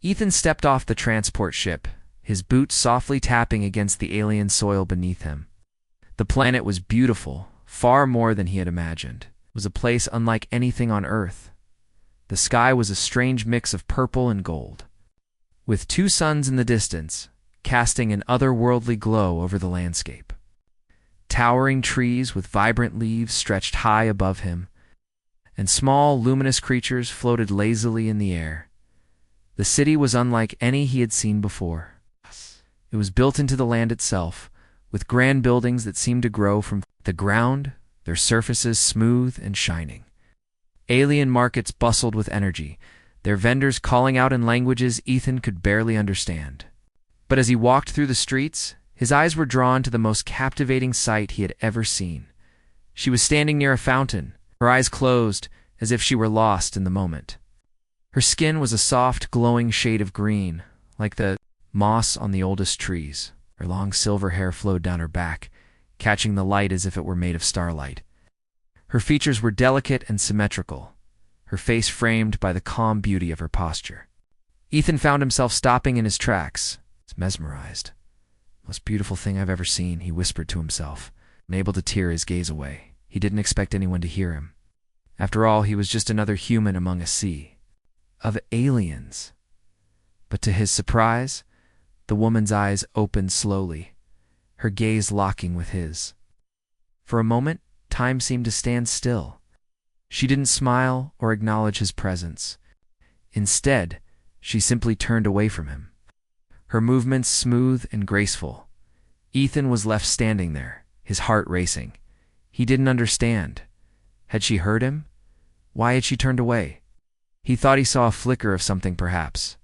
Ethan stepped off the transport ship, his boots softly tapping against the alien soil beneath him. The planet was beautiful, far more than he had imagined. It was a place unlike anything on Earth. The sky was a strange mix of purple and gold, with two suns in the distance, casting an otherworldly glow over the landscape. Towering trees with vibrant leaves stretched high above him, and small, luminous creatures floated lazily in the air. The city was unlike any he had seen before. It was built into the land itself, with grand buildings that seemed to grow from the ground, their surfaces smooth and shining. Alien markets bustled with energy, their vendors calling out in languages Ethan could barely understand. But as he walked through the streets, his eyes were drawn to the most captivating sight he had ever seen. She was standing near a fountain, her eyes closed, as if she were lost in the moment. Her skin was a soft, glowing shade of green, like the moss on the oldest trees. Her long silver hair flowed down her back, catching the light as if it were made of starlight. Her features were delicate and symmetrical, her face framed by the calm beauty of her posture. Ethan found himself stopping in his tracks. He was mesmerized. "Most beautiful thing I've ever seen," he whispered to himself, unable to tear his gaze away. He didn't expect anyone to hear him. After all, he was just another human among a sea of aliens. But to his surprise, the woman's eyes opened slowly, her gaze locking with his. For a moment, time seemed to stand still. She didn't smile or acknowledge his presence. Instead, she simply turned away from him, her movements smooth and graceful. Ethan was left standing there, his heart racing. He didn't understand. Had she heard him? Why had she turned away? He thought he saw a flicker of something, perhaps.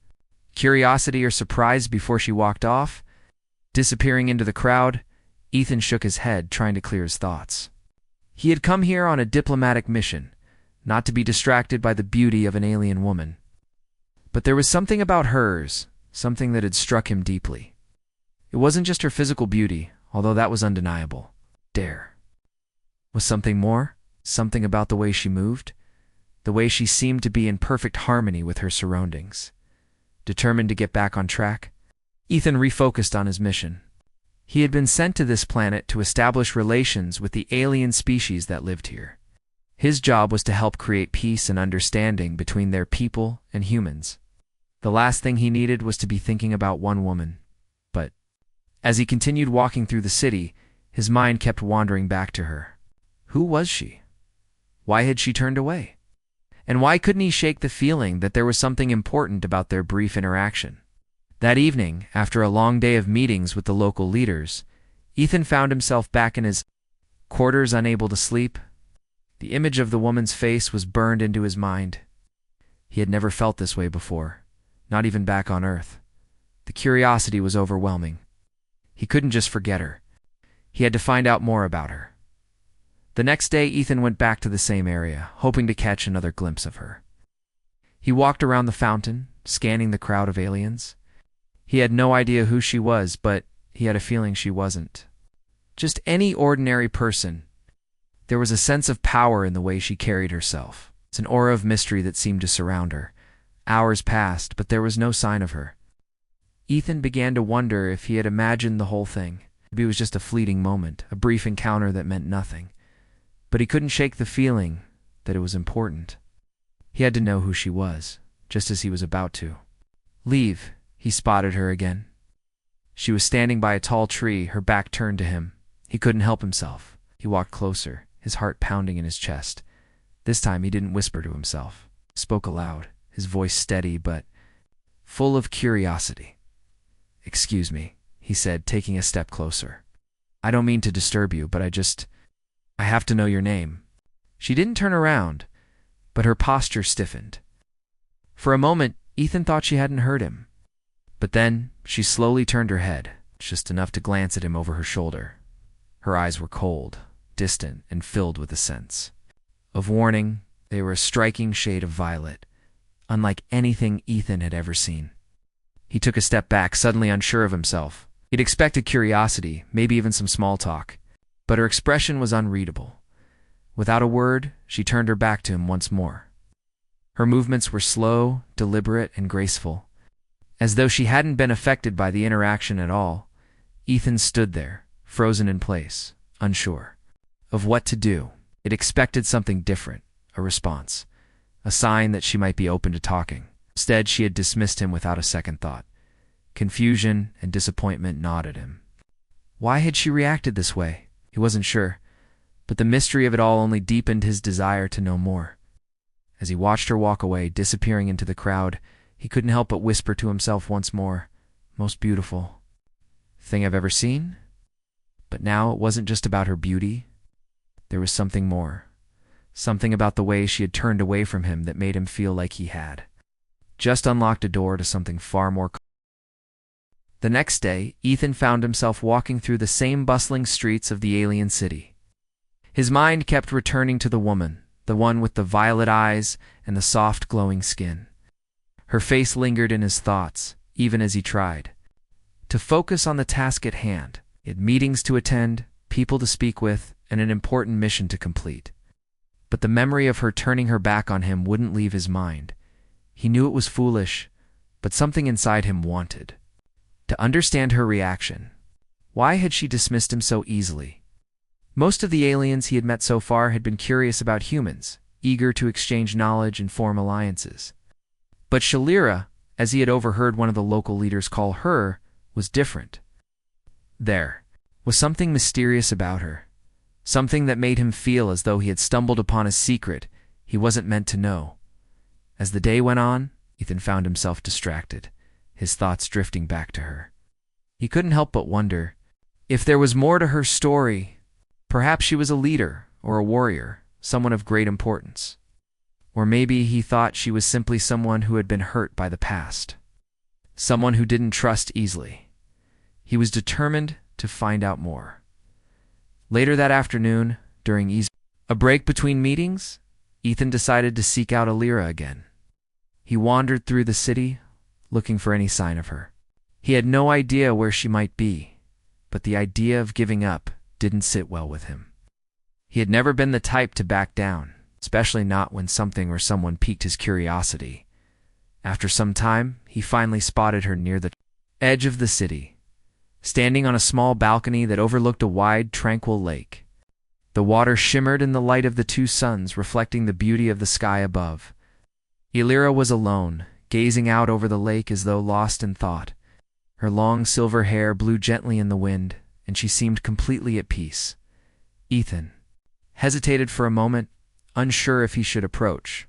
Curiosity or surprise before she walked off? Disappearing into the crowd, Ethan shook his head, trying to clear his thoughts. He had come here on a diplomatic mission, not to be distracted by the beauty of an alien woman. But there was something about hers, something that had struck him deeply. It wasn't just her physical beauty, although that was undeniable. There was something more, something about the way she moved, the way she seemed to be in perfect harmony with her surroundings. Determined to get back on track, Ethan refocused on his mission. He had been sent to this planet to establish relations with the alien species that lived here. His job was to help create peace and understanding between their people and humans. The last thing he needed was to be thinking about one woman. But as he continued walking through the city, his mind kept wandering back to her. Who was she? Why had she turned away? And why couldn't he shake the feeling that there was something important about their brief interaction? That evening, after a long day of meetings with the local leaders, Ethan found himself back in his quarters, unable to sleep. The image of the woman's face was burned into his mind. He had never felt this way before, not even back on Earth. The curiosity was overwhelming. He couldn't just forget her. He had to find out more about her. The next day, Ethan went back to the same area, hoping to catch another glimpse of her. He walked around the fountain, scanning the crowd of aliens. He had no idea who she was, but he had a feeling she wasn't just any ordinary person. There was a sense of power in the way she carried herself. It's an aura of mystery that seemed to surround her. Hours passed, but there was no sign of her. Ethan began to wonder if he had imagined the whole thing. Maybe it was just a fleeting moment, a brief encounter that meant nothing. But he couldn't shake the feeling that it was important. He had to know who she was, just as he was about to leave. He spotted her again. She was standing by a tall tree, her back turned to him. He couldn't help himself. He walked closer, his heart pounding in his chest. This time he didn't whisper to himself. He spoke aloud, his voice steady but full of curiosity. "Excuse me," he said, taking a step closer. "I don't mean to disturb you, but I have to know your name." She didn't turn around, but her posture stiffened. For a moment, Ethan thought she hadn't heard him. But then, she slowly turned her head, just enough to glance at him over her shoulder. Her eyes were cold, distant, and filled with a sense of warning. They were a striking shade of violet, unlike anything Ethan had ever seen. He took a step back, suddenly unsure of himself. He'd expected curiosity, maybe even some small talk. But her expression was unreadable. Without a word, she turned her back to him once more. Her movements were slow, deliberate, and graceful. As though she hadn't been affected by the interaction at all, Ethan stood there, frozen in place, unsure of what to do. It expected something different, a response, a sign that she might be open to talking. Instead, she had dismissed him without a second thought. Confusion and disappointment gnawed at him. Why had she reacted this way? He wasn't sure, but the mystery of it all only deepened his desire to know more. As he watched her walk away, disappearing into the crowd, he couldn't help but whisper to himself once more, "Most beautiful thing I've ever seen?" But now it wasn't just about her beauty. There was something more. Something about the way she had turned away from him that made him feel like he had just unlocked a door to something far more. The next day, Ethan found himself walking through the same bustling streets of the alien city. His mind kept returning to the woman, the one with the violet eyes and the soft glowing skin. Her face lingered in his thoughts, even as he tried to focus on the task at hand. He had meetings to attend, people to speak with, and an important mission to complete. But the memory of her turning her back on him wouldn't leave his mind. He knew it was foolish, but something inside him wanted to understand her reaction. Why had she dismissed him so easily? Most of the aliens he had met so far had been curious about humans, eager to exchange knowledge and form alliances. But Shalira, as he had overheard one of the local leaders call her, was different. There was something mysterious about her, something that made him feel as though he had stumbled upon a secret he wasn't meant to know. As the day went on, Ethan found himself distracted, his thoughts drifting back to her. He couldn't help but wonder if there was more to her story. Perhaps she was a leader or a warrior, someone of great importance. Or maybe he thought she was simply someone who had been hurt by the past, someone who didn't trust easily. He was determined to find out more. Later that afternoon, during a break between meetings, Ethan decided to seek out Alira again. He wandered through the city, looking for any sign of her. He had no idea where she might be, but the idea of giving up didn't sit well with him. He had never been the type to back down, especially not when something or someone piqued his curiosity. After some time, he finally spotted her near the edge of the city, standing on a small balcony that overlooked a wide, tranquil lake. The water shimmered in the light of the two suns, reflecting the beauty of the sky above. Alira was alone, gazing out over the lake as though lost in thought. Her long silver hair blew gently in the wind, and she seemed completely at peace. Ethan hesitated for a moment, unsure if he should approach.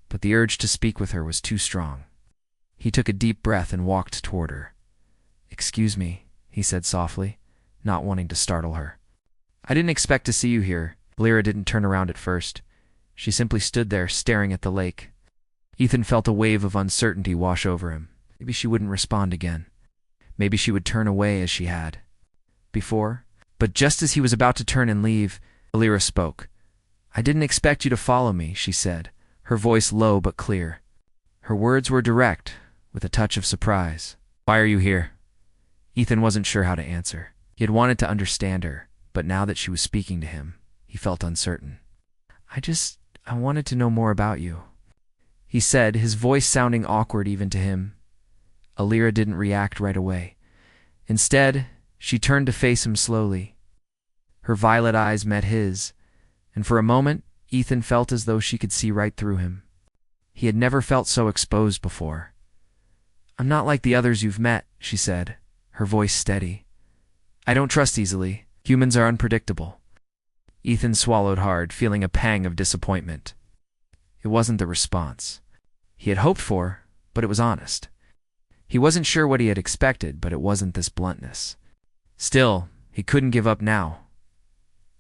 But the urge to speak with her was too strong. He took a deep breath and walked toward her. "Excuse me," he said softly, not wanting to startle her. "I didn't expect to see you here." Alira didn't turn around at first. She simply stood there, staring at the lake. Ethan felt a wave of uncertainty wash over him. Maybe she wouldn't respond again. Maybe she would turn away as she had before. But just as he was about to turn and leave, Alira spoke. "I didn't expect you to follow me," she said, her voice low but clear. Her words were direct, with a touch of surprise. "Why are you here?" Ethan wasn't sure how to answer. He had wanted to understand her, but now that she was speaking to him, he felt uncertain. I wanted to know more about you," he said, his voice sounding awkward even to him. Alira didn't react right away. Instead, she turned to face him slowly. Her violet eyes met his, and for a moment, Ethan felt as though she could see right through him. He had never felt so exposed before. "I'm not like the others you've met," she said, her voice steady. "I don't trust easily. Humans are unpredictable." Ethan swallowed hard, feeling a pang of disappointment. It wasn't the response he had hoped for, but it was honest. He wasn't sure what he had expected, but it wasn't this bluntness. Still, he couldn't give up now.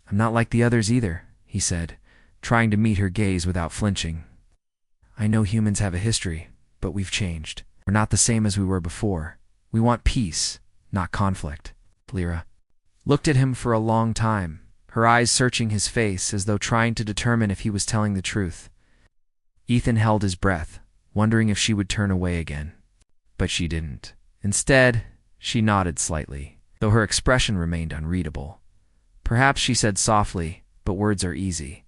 "I'm not like the others either," he said, trying to meet her gaze without flinching. "I know humans have a history, but we've changed. We're not the same as we were before. We want peace, not conflict." Alira looked at him for a long time, her eyes searching his face as though trying to determine if he was telling the truth. Ethan held his breath, wondering if she would turn away again. But she didn't. Instead, she nodded slightly, though her expression remained unreadable. Perhaps she said softly, "But words are easy.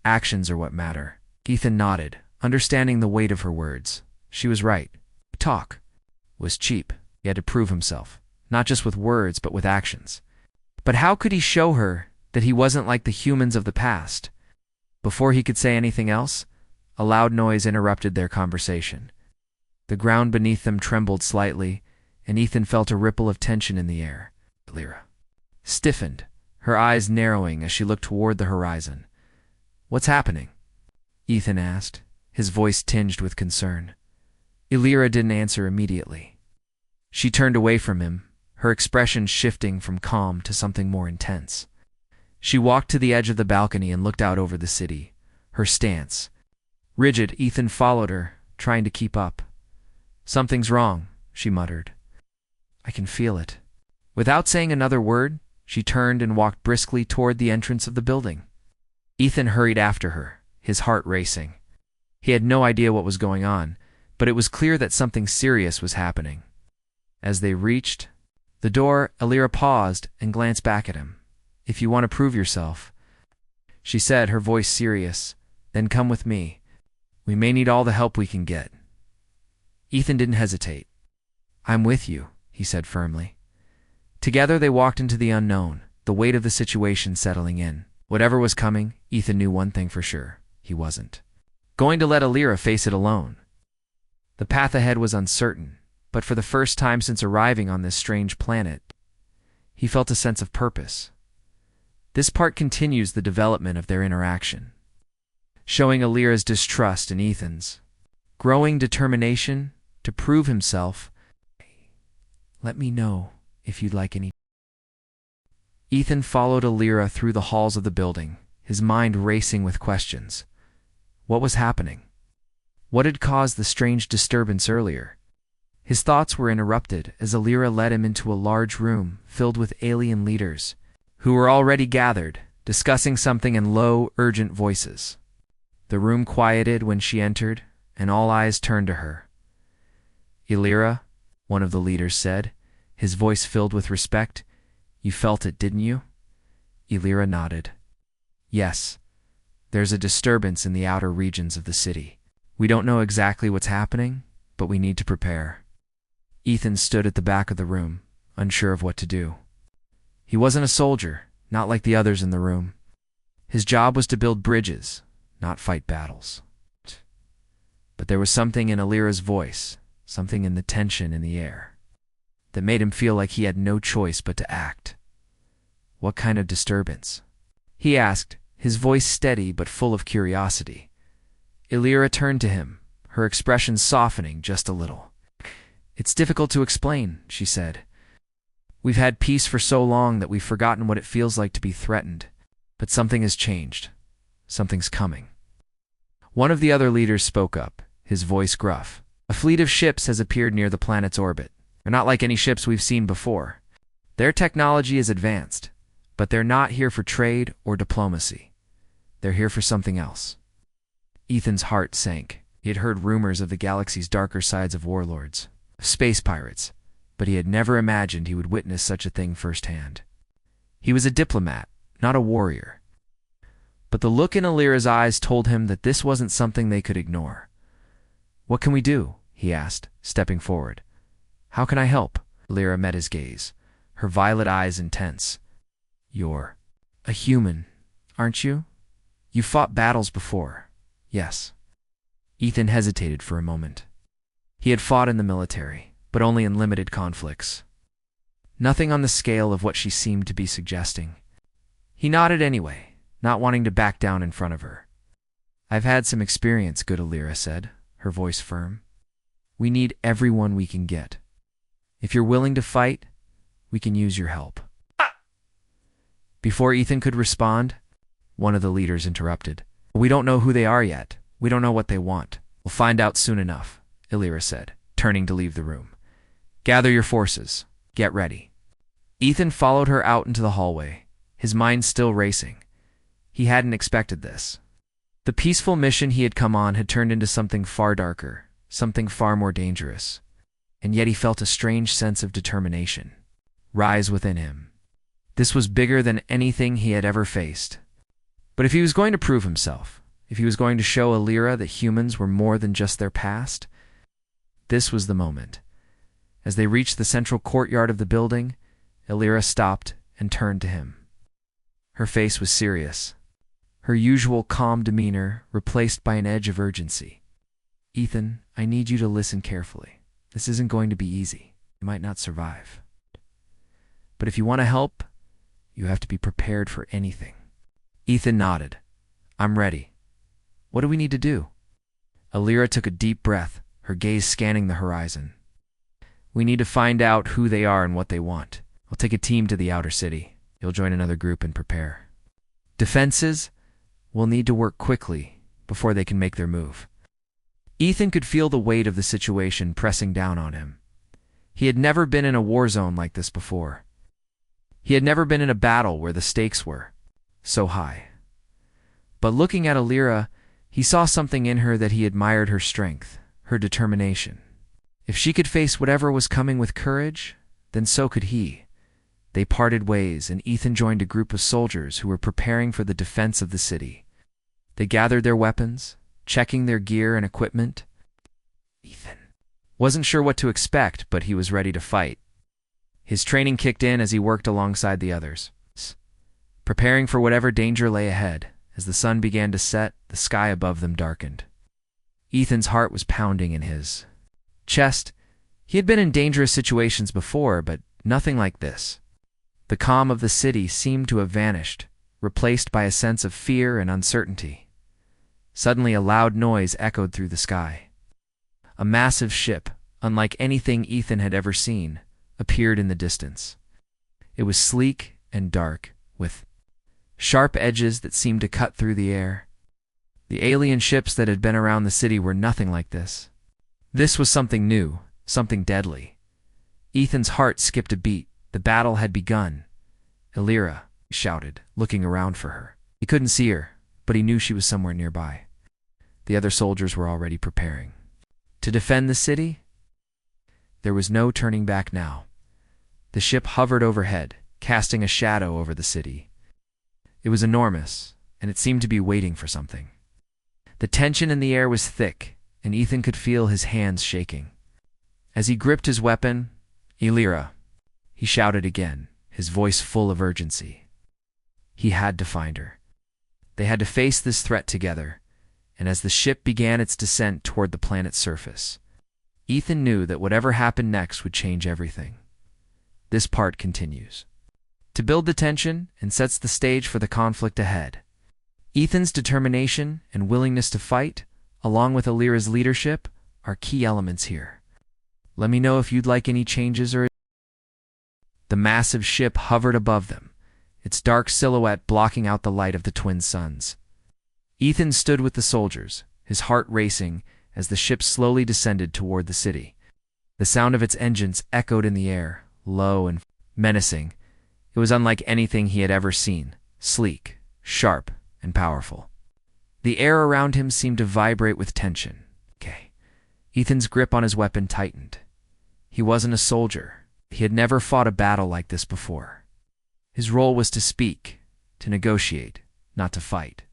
Actions are what matter." Ethan nodded, understanding the weight of her words. She was right. talk was cheap. He had to prove himself, not just with words, but with actions. But how could he show her that he wasn't like the humans of the past? Before he could say anything else, a loud noise interrupted their conversation. The ground beneath them trembled slightly, and Ethan felt a ripple of tension in the air. Lyra stiffened, her eyes narrowing as she looked toward the horizon. "What's happening?" Ethan asked, his voice tinged with concern. Lyra didn't answer immediately. She turned away from him, her expression shifting from calm to something more intense. She walked to the edge of the balcony and looked out over the city, her stance rigid. Ethan followed her, trying to keep up. "Something's wrong," she muttered. "I can feel it." Without saying another word, she turned and walked briskly toward the entrance of the building. Ethan hurried after her, his heart racing. He had no idea what was going on, but it was clear that something serious was happening. As they reached the door, Lyra paused and glanced back at him. "If you want to prove yourself," she said, her voice serious, "then come with me. We may need all the help we can get." Ethan didn't hesitate. "I'm with you," he said firmly. Together they walked into the unknown, the weight of the situation settling in. Whatever was coming, Ethan knew one thing for sure: he wasn't going to let Lyra face it alone. The path ahead was uncertain, but for the first time since arriving on this strange planet, he felt a sense of purpose. This part continues the development of their interaction, showing Lyra's distrust in Ethan's growing determination to prove himself. "Let me know if you'd like any." Ethan followed Lyra through the halls of the building, his mind racing with questions. What was happening? What had caused the strange disturbance earlier? His thoughts were interrupted as Lyra led him into a large room filled with alien leaders, who were already gathered, discussing something in low, urgent voices. The room quieted when she entered, and all eyes turned to her. "Lyra," one of the leaders said, his voice filled with respect, "you felt it, didn't you?" Lyra nodded. "Yes. There's a disturbance in the outer regions of the city. We don't know exactly what's happening, but we need to prepare." Ethan stood at the back of the room, unsure of what to do. He wasn't a soldier, not like the others in the room. His job was to build bridges, not fight battles. But there was something in Lyra's voice, something in the tension in the air, that made him feel like he had no choice but to act. "What kind of disturbance?" he asked, his voice steady but full of curiosity. Lyra turned to him, her expression softening just a little. "It's difficult to explain," she said. "We've had peace for so long that we've forgotten what it feels like to be threatened. But something has changed. Something's coming." One of the other leaders spoke up, his voice gruff. "A fleet of ships has appeared near the planet's orbit. They're not like any ships we've seen before. Their technology is advanced, but they're not here for trade or diplomacy. They're here for something else." Ethan's heart sank. He had heard rumors of the galaxy's darker sides of warlords, of space pirates, but he had never imagined he would witness such a thing firsthand. He was a diplomat, not a warrior. But the look in Lyra's eyes told him that this wasn't something they could ignore. "What can we do?" he asked, stepping forward. "How can I help?" Lyra met his gaze, her violet eyes intense. "You're a human, aren't you? You fought battles before." "Yes." Ethan hesitated for a moment. He had fought in the military, but only in limited conflicts. Nothing on the scale of what she seemed to be suggesting. He nodded anyway, not wanting to back down in front of her. "I've had some experience," good Lyra said, her voice firm. "We need everyone we can get. If you're willing to fight, we can use your help." Before Ethan could respond, one of the leaders interrupted. "We don't know who they are yet. We don't know what they want. We'll find out soon enough," Lyra said, turning to leave the room. "Gather your forces. Get ready." Ethan followed her out into the hallway, his mind still racing. He hadn't expected this. The peaceful mission he had come on had turned into something far darker, something far more dangerous. And yet he felt a strange sense of determination rise within him. This was bigger than anything he had ever faced. But if he was going to prove himself, if he was going to show Lyra that humans were more than just their past, This was the moment. As they reached the central courtyard of the building, Illyra stopped and turned to him. Her face was serious, her usual calm demeanor replaced by an edge of urgency. "Ethan, I need you to listen carefully. This isn't going to be easy. You might not survive. But if you want to help, you have to be prepared for anything." Ethan nodded. "I'm ready. What do we need to do?" Illyra took a deep breath, her gaze scanning the horizon. "We need to find out who they are and what they want. I'll take a team to the outer city. You'll join another group and prepare. Defenses will need to work quickly before they can make their move." Ethan could feel the weight of the situation pressing down on him. He had never been in a war zone like this before. He had never been in a battle where the stakes were so high. But looking at Illyra, he saw something in her that he admired: her strength, her determination. If she could face whatever was coming with courage, then so could he. They parted ways, and Ethan joined a group of soldiers who were preparing for the defense of the city. They gathered their weapons, checking their gear and equipment. Ethan wasn't sure what to expect, but he was ready to fight. His training kicked in as he worked alongside the others, preparing for whatever danger lay ahead. As the sun began to set, the sky above them darkened. Ethan's heart was pounding in his chest. He had been in dangerous situations before, but nothing like this. The calm of the city seemed to have vanished, replaced by a sense of fear and uncertainty. Suddenly, a loud noise echoed through the sky. A massive ship, unlike anything Ethan had ever seen, appeared in the distance. It was sleek and dark, with sharp edges that seemed to cut through the air. The alien ships that had been around the city were nothing like this. This was something new, something deadly. Ethan's heart skipped a beat. The battle had begun. "Illyra," he shouted, looking around for her. He couldn't see her, but he knew she was somewhere nearby. The other soldiers were already preparing. To defend the city? There was no turning back now. The ship hovered overhead, casting a shadow over the city. It was enormous, and it seemed to be waiting for something. The tension in the air was thick, and Ethan could feel his hands shaking. As he gripped his weapon, "Illyra," he shouted again, his voice full of urgency. He had to find her. They had to face this threat together, and as the ship began its descent toward the planet's surface, Ethan knew that whatever happened next would change everything. This part continues to build the tension and sets the stage for the conflict ahead. Ethan's determination and willingness to fight, along with Illyra's leadership, are key elements here. Let me know if you'd like any changes or... The massive ship hovered above them, its dark silhouette blocking out the light of the twin suns. Ethan stood with the soldiers, his heart racing as the ship slowly descended toward the city. The sound of its engines echoed in the air, low and menacing. It was unlike anything he had ever seen, sleek, sharp, and powerful. The air around him seemed to vibrate with tension. Ethan's grip on his weapon tightened. He wasn't a soldier. He had never fought a battle like this before. His role was to speak, to negotiate, not to fight.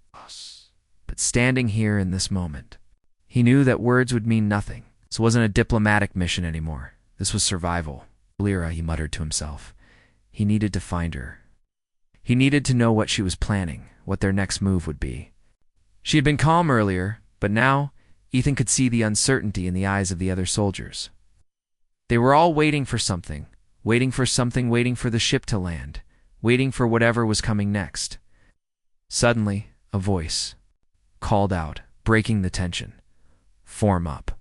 But standing here in this moment, he knew that words would mean nothing. This wasn't a diplomatic mission anymore. This was survival. "Illyra," he muttered to himself. He needed to find her. He needed to know what she was planning, what their next move would be. She had been calm earlier, but now Ethan could see the uncertainty in the eyes of the other soldiers. They were all waiting for something, waiting for the ship to land, waiting for whatever was coming next. Suddenly, a voice called out, breaking the tension. "Form up."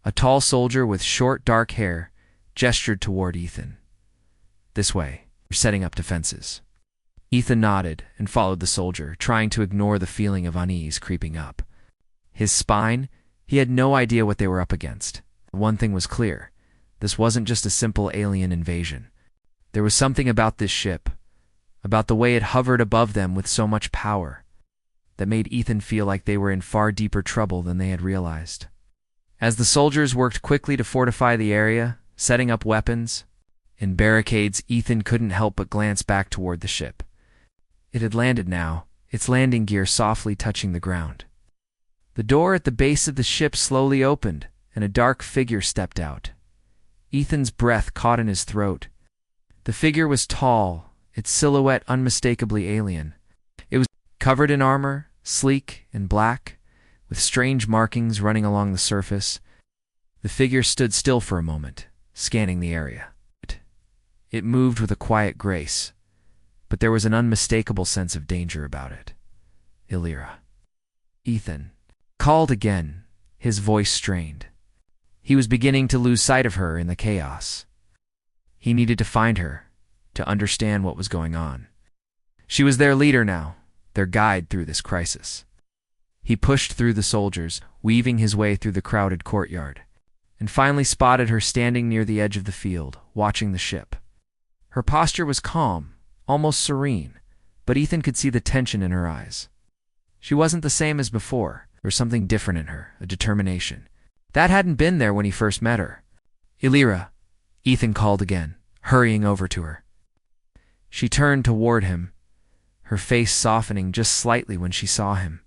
A tall soldier with short, dark hair gestured toward Ethan. "This way. We're setting up defenses." Ethan nodded and followed the soldier, trying to ignore the feeling of unease creeping up. His spine, he had no idea what they were up against. One thing was clear. This wasn't just a simple alien invasion. There was something about this ship, about the way it hovered above them with so much power, that made Ethan feel like they were in far deeper trouble than they had realized. As the soldiers worked quickly to fortify the area, setting up weapons and barricades, Ethan couldn't help but glance back toward the ship. It had landed now, its landing gear softly touching the ground. The door at the base of the ship slowly opened, and a dark figure stepped out. Ethan's breath caught in his throat. The figure was tall, its silhouette unmistakably alien. It was covered in armor, sleek and black, with strange markings running along the surface. The figure stood still for a moment, scanning the area. It moved with a quiet grace, but there was an unmistakable sense of danger about it. Illyra. Ethan called again, his voice strained. He was beginning to lose sight of her in the chaos. He needed to find her, to understand what was going on. She was their leader now, their guide through this crisis. He pushed through the soldiers, weaving his way through the crowded courtyard, and finally spotted her standing near the edge of the field, watching the ship. Her posture was calm, almost serene, but Ethan could see the tension in her eyes. She wasn't the same as before. There was something different in her, a determination. That hadn't been there when he first met her. Illyra, Ethan called again, hurrying over to her. She turned toward him, her face softening just slightly when she saw him.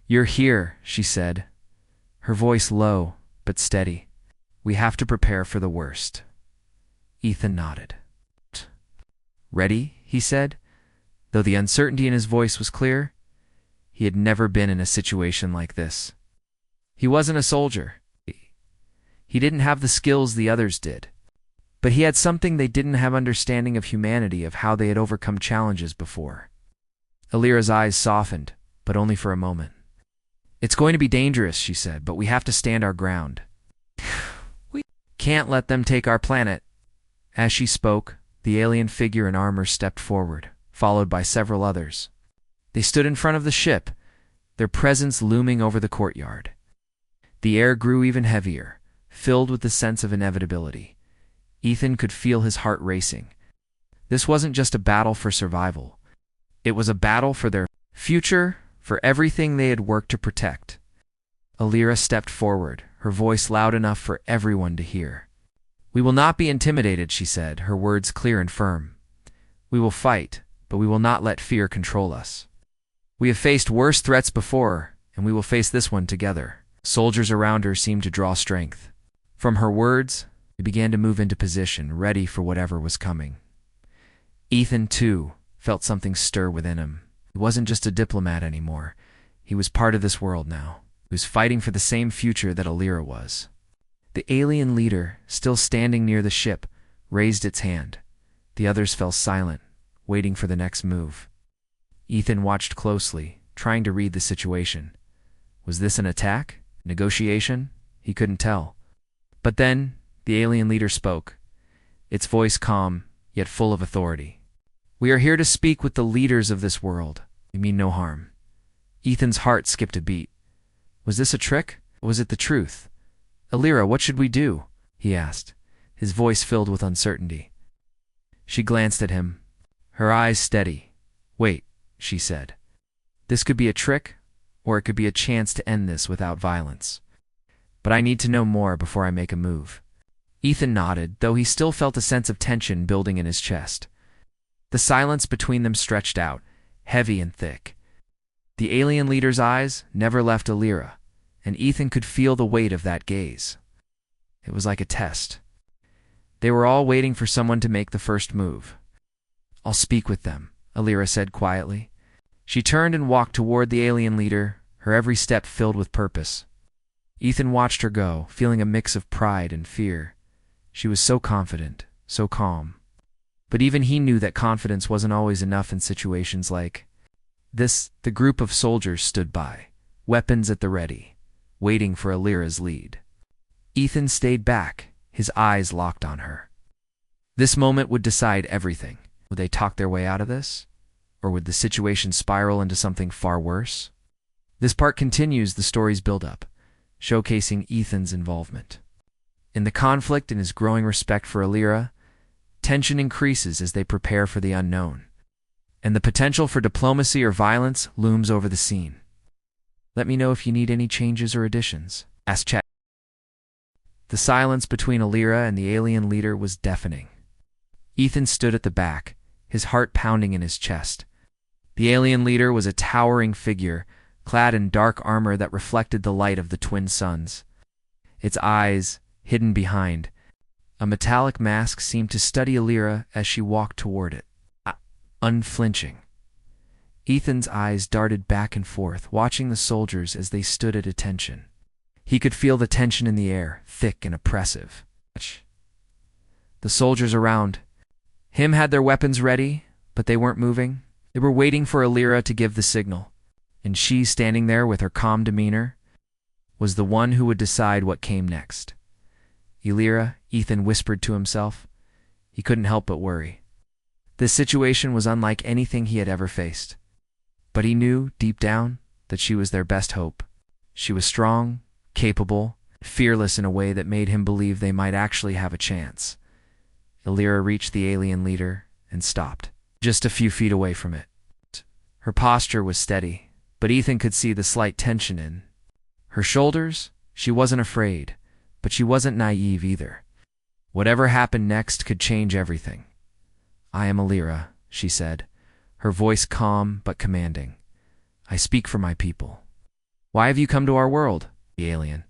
"You're here," she said, her voice low but steady. "We have to prepare for the worst." Ethan nodded. "Ready?" he said, though the uncertainty in his voice was clear. He had never been in a situation like this. He wasn't a soldier. He didn't have the skills the others did. But he had something they didn't have: understanding of humanity, of how they had overcome challenges before. Illyra's eyes softened, but only for a moment. "It's going to be dangerous," she said, "but we have to stand our ground. We can't let them take our planet." As she spoke, the alien figure in armor stepped forward, followed by several others. They stood in front of the ship, their presence looming over the courtyard. The air grew even heavier, filled with the sense of inevitability. Ethan could feel his heart racing. This wasn't just a battle for survival. It was a battle for their future, for everything they had worked to protect. Illyra stepped forward, her voice loud enough for everyone to hear. "We will not be intimidated," she said, her words clear and firm. "We will fight, but we will not let fear control us. We have faced worse threats before, and we will face this one together." Soldiers around her seemed to draw strength. From her words, they began to move into position, ready for whatever was coming. Ethan, too, felt something stir within him. He wasn't just a diplomat anymore. He was part of this world now. He was fighting for the same future that Illyra was. The alien leader, still standing near the ship, raised its hand. The others fell silent, waiting for the next move. Ethan watched closely, trying to read the situation. Was this an attack? Negotiation? He couldn't tell. But then, the alien leader spoke, its voice calm, yet full of authority. "We are here to speak with the leaders of this world. We mean no harm." Ethan's heart skipped a beat. Was this a trick? Or was it the truth? "Illyra, what should we do?" he asked, his voice filled with uncertainty. She glanced at him, her eyes steady. "Wait," she said. "This could be a trick, or it could be a chance to end this without violence. But I need to know more before I make a move." Ethan nodded, though he still felt a sense of tension building in his chest. The silence between them stretched out, heavy and thick. The alien leader's eyes never left Illyra, and Ethan could feel the weight of that gaze. It was like a test. They were all waiting for someone to make the first move. "I'll speak with them," Illyra said quietly. She turned and walked toward the alien leader, her every step filled with purpose. Ethan watched her go, feeling a mix of pride and fear. She was so confident, so calm. But even he knew that confidence wasn't always enough in situations like this. The group of soldiers stood by, weapons at the ready, waiting for Illyra's lead. Ethan stayed back, his eyes locked on her. This moment would decide everything. Would they talk their way out of this? Or would the situation spiral into something far worse? This part continues the story's build-up, showcasing Ethan's involvement. In the conflict and his growing respect for Illyra, tension increases as they prepare for the unknown, and the potential for diplomacy or violence looms over the scene. "Let me know if you need any changes or additions," asked Chet. The silence between Illyra and the alien leader was deafening. Ethan stood at the back, his heart pounding in his chest. The alien leader was a towering figure, clad in dark armor that reflected the light of the twin suns. its eyes hidden behind. A metallic mask seemed to study Illyria as she walked toward it, unflinching. Ethan's eyes darted back and forth, watching the soldiers as they stood at attention. He could feel the tension in the air, thick and oppressive. The soldiers around him had their weapons ready, but they weren't moving. They were waiting for Illyria to give the signal, and she, standing there with her calm demeanor, was the one who would decide what came next. Illyria, Ethan whispered to himself. He couldn't help but worry. This situation was unlike anything he had ever faced. But he knew, deep down, that she was their best hope. She was strong, capable, fearless in a way that made him believe they might actually have a chance. Illyria reached the alien leader and stopped, just a few feet away from it. Her posture was steady, but Ethan could see the slight tension in her shoulders. She wasn't afraid, but she wasn't naive either. Whatever happened next could change everything. "I am Illyria," she said, her voice calm but commanding. "I speak for my people." "Why have you come to our world?" The alien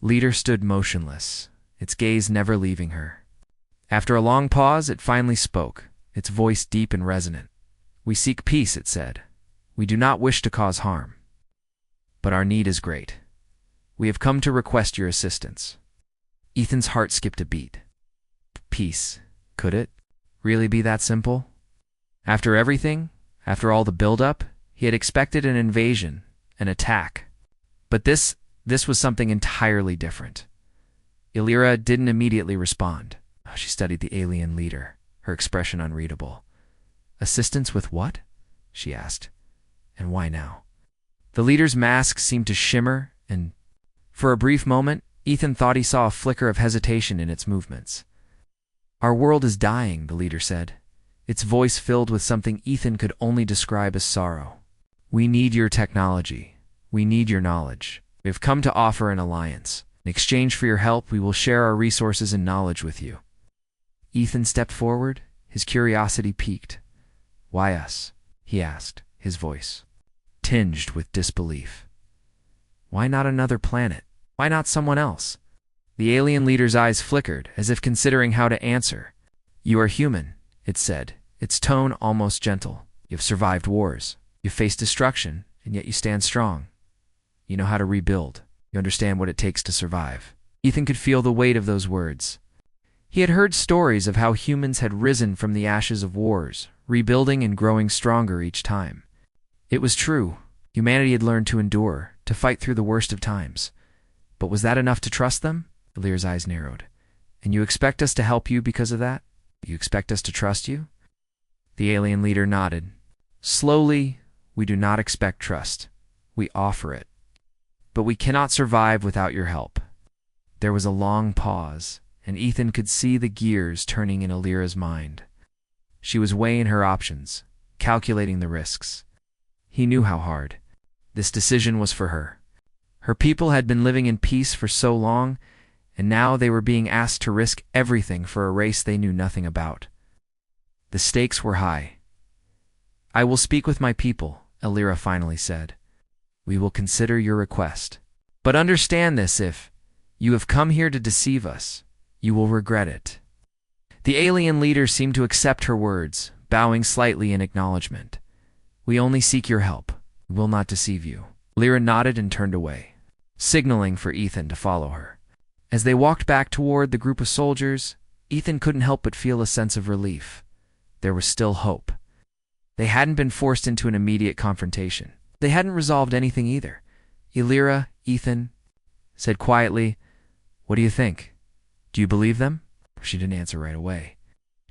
leader stood motionless, its gaze never leaving her. After a long pause, it finally spoke, its voice deep and resonant. "We seek peace," it said. "We do not wish to cause harm. But our need is great. We have come to request your assistance." Ethan's heart skipped a beat. Peace. Could it really be that simple? After everything, after all the build-up, he had expected an invasion, an attack. But this was something entirely different. Illyria didn't immediately respond. She studied the alien leader, her expression unreadable. "Assistance with what?" she asked. "And why now?" The leader's mask seemed to shimmer, and for a brief moment, Ethan thought he saw a flicker of hesitation in its movements. "Our world is dying," the leader said, its voice filled with something Ethan could only describe as sorrow. "We need your technology. We need your knowledge. We have come to offer an alliance. In exchange for your help, we will share our resources and knowledge with you." Ethan stepped forward, his curiosity piqued. "Why us?" he asked, his voice tinged with disbelief. "Why not another planet? Why not someone else?" The alien leader's eyes flickered, as if considering how to answer. "You are human," it said, its tone almost gentle. "You've survived wars. You've faced destruction, and yet you stand strong. You know how to rebuild. You understand what it takes to survive." Ethan could feel the weight of those words. He had heard stories of how humans had risen from the ashes of wars, rebuilding and growing stronger each time. It was true. Humanity had learned to endure, to fight through the worst of times. But was that enough to trust them? Illyria's eyes narrowed. "And you expect us to help you because of that? You expect us to trust you?" The alien leader nodded. "Slowly, we do not expect trust. We offer it. But we cannot survive without your help." There was a long pause, and Ethan could see the gears turning in Illyria's mind. She was weighing her options, calculating the risks. He knew how hard this decision was for her. Her people had been living in peace for so long, and now they were being asked to risk everything for a race they knew nothing about. The stakes were high. "I will speak with my people," Illyria finally said. "We will consider your request. But understand this, if you have come here to deceive us, you will regret it." The alien leader seemed to accept her words, bowing slightly in acknowledgement. "We only seek your help. We will not deceive you." Illyria nodded and turned away, signaling for Ethan to follow her. As they walked back toward the group of soldiers, Ethan couldn't help but feel a sense of relief. There was still hope. They hadn't been forced into an immediate confrontation. They hadn't resolved anything either. Illyria, Ethan said quietly, "What do you think? Do you believe them?" She didn't answer right away.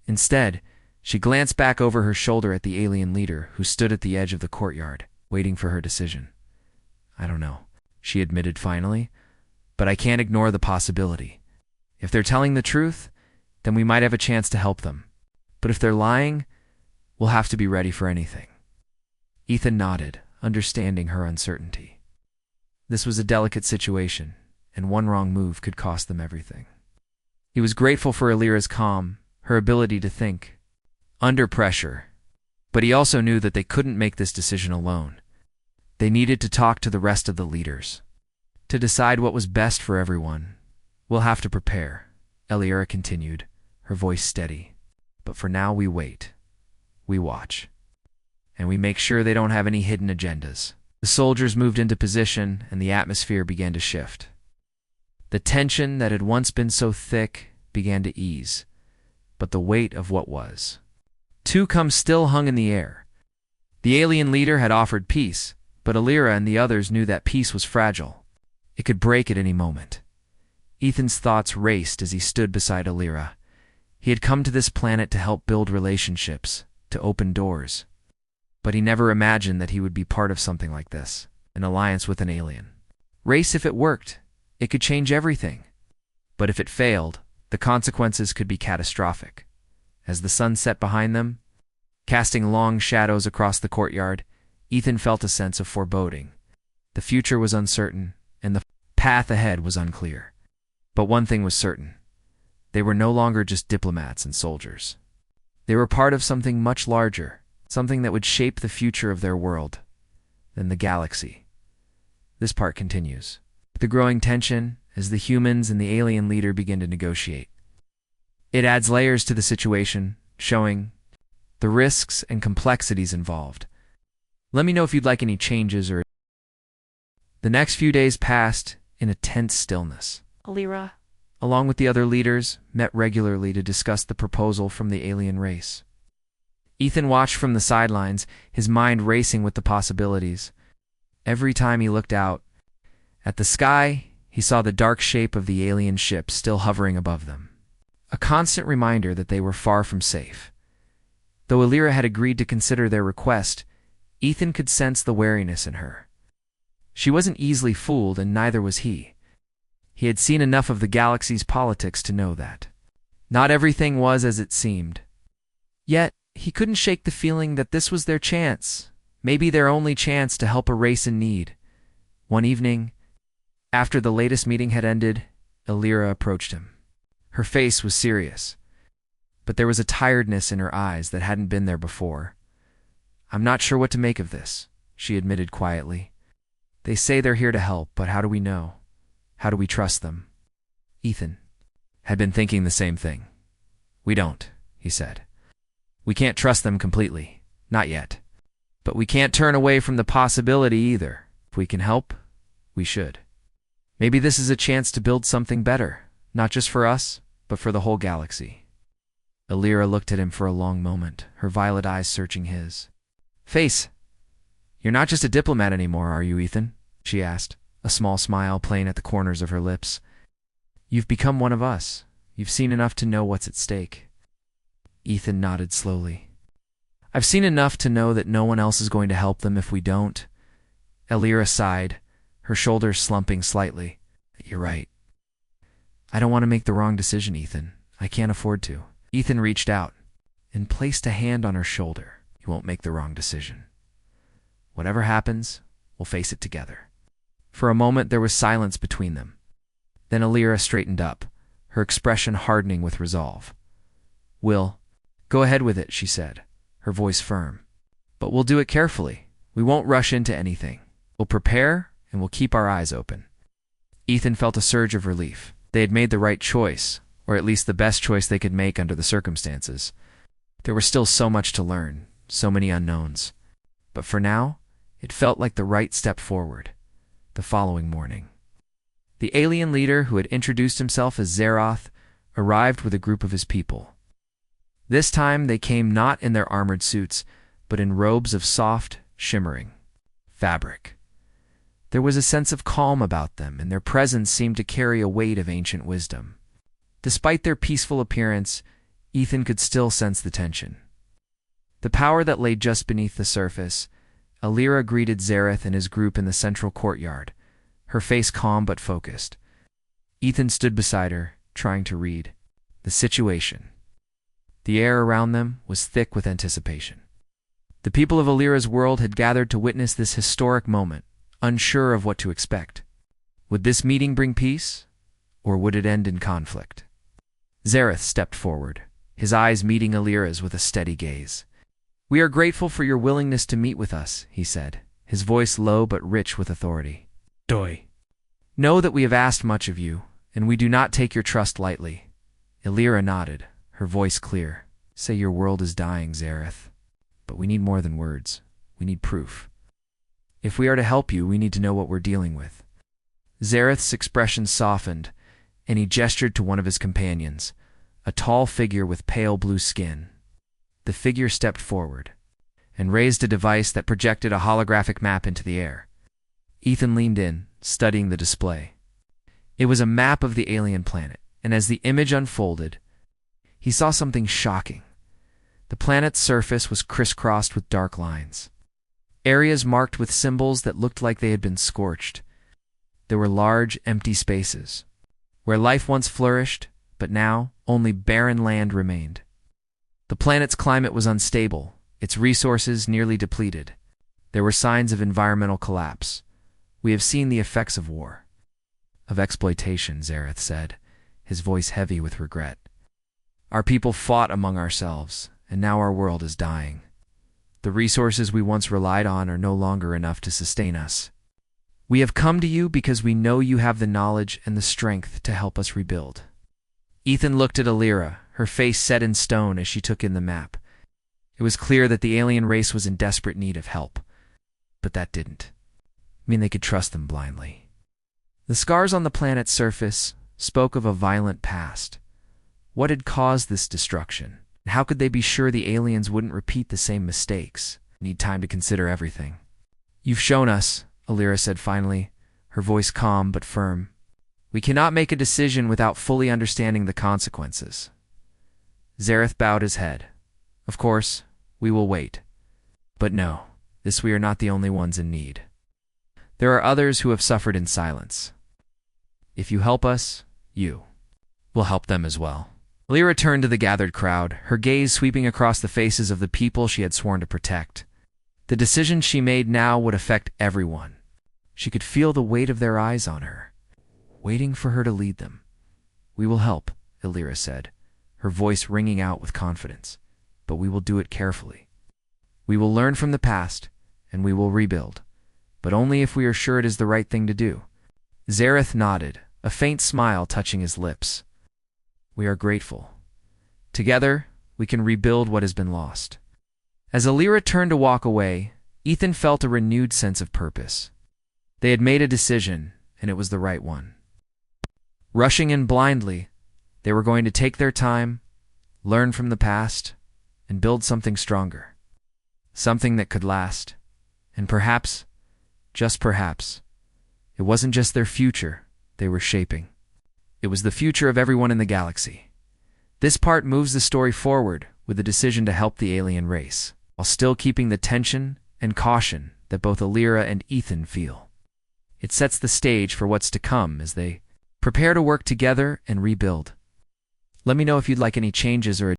Instead, she glanced back over her shoulder at the alien leader, who stood at the edge of the courtyard, waiting for her decision. "I don't know," she admitted finally, "but I can't ignore the possibility. If they're telling the truth, then we might have a chance to help them. But if they're lying, we'll have to be ready for anything." Ethan nodded, understanding her uncertainty. This was a delicate situation, and one wrong move could cost them everything. He was grateful for Illyria's calm, her ability to think under pressure, but he also knew that they couldn't make this decision alone. They needed to talk to the rest of the leaders. to decide what was best for everyone. We'll have to prepare, Elira continued, her voice steady. But for now we wait. We watch. And we make sure they don't have any hidden agendas. The soldiers moved into position, and the atmosphere began to shift. The tension that had once been so thick began to ease, but the weight of what was to come still hung in the air. The alien leader had offered peace, but Elira and the others knew that peace was fragile. It could break at any moment. Ethan's thoughts raced as he stood beside Elira. He had come to this planet to help build relationships, to open doors. But he never imagined that he would be part of something like this, an alliance with an alien. Race, if it worked, it could change everything. But if it failed, the consequences could be catastrophic. As the sun set behind them, casting long shadows across the courtyard, Ethan felt a sense of foreboding. The future was uncertain, and the path ahead was unclear. But one thing was certain. They were no longer just diplomats and soldiers. They were part of something much larger, something that would shape the future of their world, then the galaxy. This part continues. The growing tension as the humans and the alien leader begin to negotiate. It adds layers to the situation, showing the risks and complexities involved. Let me know if you'd like any changes or... The next few days passed in a tense stillness. Elira, along with the other leaders, met regularly to discuss the proposal from the alien race. Ethan watched from the sidelines, his mind racing with the possibilities. Every time he looked out at the sky, he saw the dark shape of the alien ship still hovering above them. A constant reminder that they were far from safe. Though Elira had agreed to consider their request, Ethan could sense the wariness in her. She wasn't easily fooled, and neither was he. He had seen enough of the galaxy's politics to know that not everything was as it seemed. Yet, he couldn't shake the feeling that this was their chance, maybe their only chance to help a race in need. One evening, after the latest meeting had ended, Elira approached him. Her face was serious, but there was a tiredness in her eyes that hadn't been there before. "I'm not sure what to make of this," she admitted quietly. "They say they're here to help, but how do we know? How do we trust them?" Ethan had been thinking the same thing. "We don't," he said. "We can't trust them completely. Not yet. But we can't turn away from the possibility either. If we can help, we should. Maybe this is a chance to build something better, not just for us, but for the whole galaxy." Elira looked at him for a long moment, her violet eyes searching his face. "You're not just a diplomat anymore, are you, Ethan?" she asked, a small smile playing at the corners of her lips. "You've become one of us. You've seen enough to know what's at stake." Ethan nodded slowly. "I've seen enough to know that no one else is going to help them if we don't." Elira sighed, her shoulders slumping slightly. "You're right. I don't want to make the wrong decision, Ethan. I can't afford to." Ethan reached out and placed a hand on her shoulder. "You won't make the wrong decision. Whatever happens, we'll face it together." For a moment there was silence between them. Then Elira straightened up, her expression hardening with resolve. "We'll go ahead with it," she said, her voice firm. "But we'll do it carefully. We won't rush into anything. We'll prepare, and we'll keep our eyes open." Ethan felt a surge of relief. They had made the right choice, or at least the best choice they could make under the circumstances. There was still so much to learn, so many unknowns. But for now, it felt like the right step forward. The following morning, the alien leader who had introduced himself as Zeroth arrived with a group of his people. This time they came not in their armored suits, but in robes of soft, shimmering fabric. There was a sense of calm about them, and their presence seemed to carry a weight of ancient wisdom. Despite their peaceful appearance, Ethan could still sense the tension. The power that lay just beneath the surface. Elira greeted Zareth and his group in the central courtyard, her face calm but focused. Ethan stood beside her, trying to read the situation. The air around them was thick with anticipation. The people of Elira's world had gathered to witness this historic moment, unsure of what to expect. Would this meeting bring peace, or would it end in conflict? Zareth stepped forward, his eyes meeting Elira's with a steady gaze. "We are grateful for your willingness to meet with us," he said, his voice low but rich with authority. "Doi. Know that we have asked much of you, and we do not take your trust lightly. Illyra nodded, her voice clear. Say your world is dying, Zareth. But we need more than words. We need proof. If we are to help you, we need to know what we're dealing with. Zareth's expression softened, and he gestured to one of his companions, a tall figure with pale blue skin. The figure stepped forward and raised a device that projected a holographic map into the air. Ethan leaned in, studying the display. It was a map of the alien planet, and as the image unfolded, he saw something shocking. The planet's surface was crisscrossed with dark lines. Areas marked with symbols that looked like they had been scorched. There were large, empty spaces, where life once flourished, but now only barren land remained. The planet's climate was unstable, its resources nearly depleted. There were signs of environmental collapse. We have seen the effects of war. Of exploitation, Zareth said, his voice heavy with regret. Our people fought among ourselves, and now our world is dying. The resources we once relied on are no longer enough to sustain us. We have come to you because we know you have the knowledge and the strength to help us rebuild. Ethan looked at Illyra, her face set in stone as she took in the map. It was clear that the alien race was in desperate need of help. But that didn't mean they could trust them blindly. The scars on the planet's surface spoke of a violent past. What had caused this destruction? And how could they be sure the aliens wouldn't repeat the same mistakes? Need time to consider everything. You've shown us, Illyra said finally, her voice calm but firm. We cannot make a decision without fully understanding the consequences. Zareth bowed his head. Of course, we will wait. But no, this we are not the only ones in need. There are others who have suffered in silence. If you help us, you will help them as well. Illyra turned to the gathered crowd, her gaze sweeping across the faces of the people she had sworn to protect. The decision she made now would affect everyone. She could feel the weight of their eyes on her, waiting for her to lead them. We will help, Illyra said, her voice ringing out with confidence. But we will do it carefully. We will learn from the past, and we will rebuild. But only if we are sure it is the right thing to do. Zareth nodded, a faint smile touching his lips. We are grateful. Together, we can rebuild what has been lost. As Illyra turned to walk away, Ethan felt a renewed sense of purpose. They had made a decision, and it was the right one. Rushing in blindly, they were going to take their time, learn from the past, and build something stronger. Something that could last. And perhaps, just perhaps, it wasn't just their future they were shaping. It was the future of everyone in the galaxy. This part moves the story forward with the decision to help the alien race, while still keeping the tension and caution that both Illyra and Ethan feel. It sets the stage for what's to come as they prepare to work together and rebuild. Let me know if you'd like any changes or